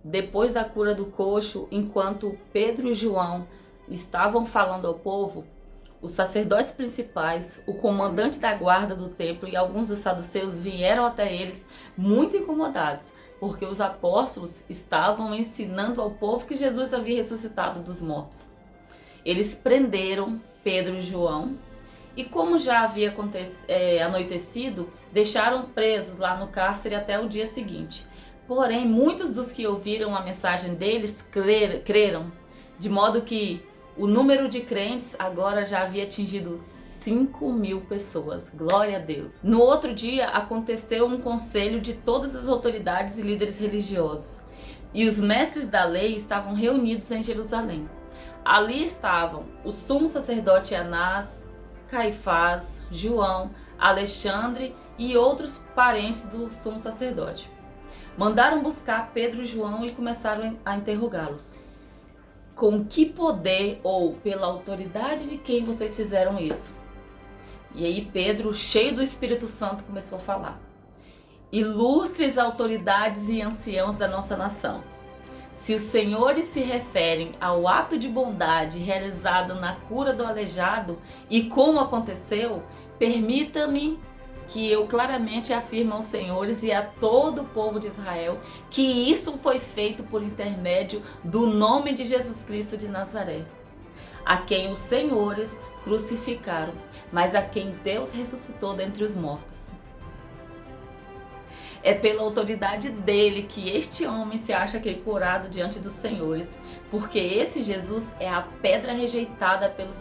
depois da cura do coxo, enquanto Pedro e João estavam falando ao povo, os sacerdotes principais, o comandante da guarda do templo e alguns dos saduceus vieram até eles muito incomodados, porque os apóstolos estavam ensinando ao povo que Jesus havia ressuscitado dos mortos. Eles prenderam Pedro e João e, como já havia anoitecido, deixaram presos lá no cárcere até o dia seguinte. Porém, muitos dos que ouviram a mensagem deles creram, de modo que o número de crentes agora já havia atingido 5.000 pessoas. Glória a Deus! No outro dia aconteceu um conselho de todas as autoridades e líderes religiosos, e os mestres da lei estavam reunidos em Jerusalém. Ali estavam o sumo sacerdote Anás, Caifás, João, Alexandre e outros parentes do sumo sacerdote. Mandaram buscar Pedro e João e começaram a interrogá-los. Com que poder ou pela autoridade de quem vocês fizeram isso? E aí Pedro, cheio do Espírito Santo, começou a falar. Ilustres autoridades e anciãos da nossa nação, se os senhores se referem ao ato de bondade realizado na cura do aleijado e como aconteceu, permita-me que eu claramente afirme aos senhores e a todo o povo de Israel que isso foi feito por intermédio do nome de Jesus Cristo de Nazaré, a quem os senhores crucificaram, mas a quem Deus ressuscitou dentre os mortos. É pela autoridade dele que este homem se acha aqui curado diante dos senhores, porque esse Jesus é a pedra rejeitada pelos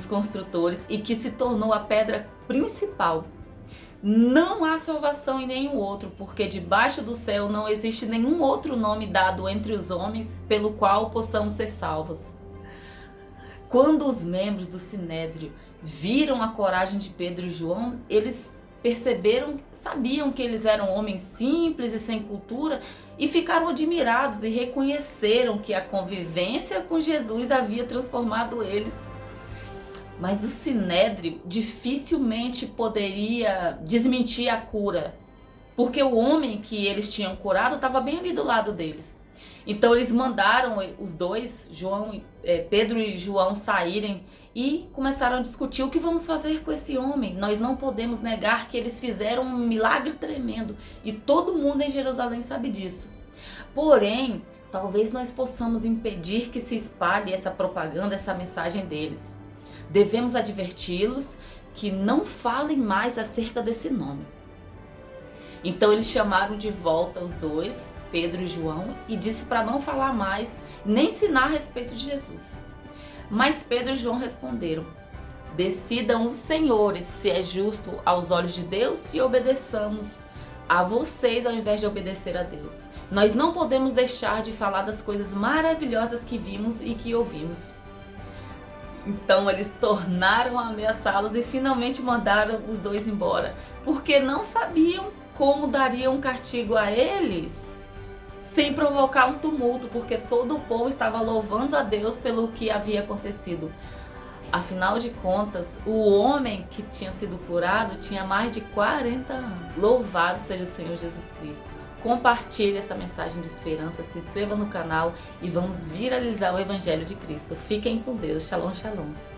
construtores e que se tornou a pedra principal. Não há salvação em nenhum outro, porque debaixo do céu não existe nenhum outro nome dado entre os homens pelo qual possamos ser salvos. Quando os membros do Sinédrio viram a coragem de Pedro e João, eles sabiam que eles eram homens simples e sem cultura e ficaram admirados e reconheceram que a convivência com Jesus havia transformado eles. Mas o Sinédrio dificilmente poderia desmentir a cura, porque o homem que eles tinham curado estava bem ali do lado deles. Então eles mandaram os dois, Pedro e João, saírem e começaram a discutir: o que vamos fazer com esse homem? Nós não podemos negar que eles fizeram um milagre tremendo e todo mundo em Jerusalém sabe disso. Porém, talvez nós possamos impedir que se espalhe essa propaganda, essa mensagem deles. Devemos adverti-los que não falem mais acerca desse nome. Então eles chamaram de volta os dois, Pedro e João, e disse para não falar mais, nem ensinar a respeito de Jesus. Mas Pedro e João responderam: decidam os senhores se é justo aos olhos de Deus e obedeçamos a vocês ao invés de obedecer a Deus. Nós não podemos deixar de falar das coisas maravilhosas que vimos e que ouvimos. Então eles tornaram a ameaçá-los e finalmente mandaram os dois embora, porque não sabiam como dariam um castigo a eles sem provocar um tumulto, porque todo o povo estava louvando a Deus pelo que havia acontecido. Afinal de contas, o homem que tinha sido curado tinha mais de 40 anos. Louvado seja o Senhor Jesus Cristo. Compartilhe essa mensagem de esperança, se inscreva no canal e vamos viralizar o Evangelho de Cristo. Fiquem com Deus. Shalom, shalom.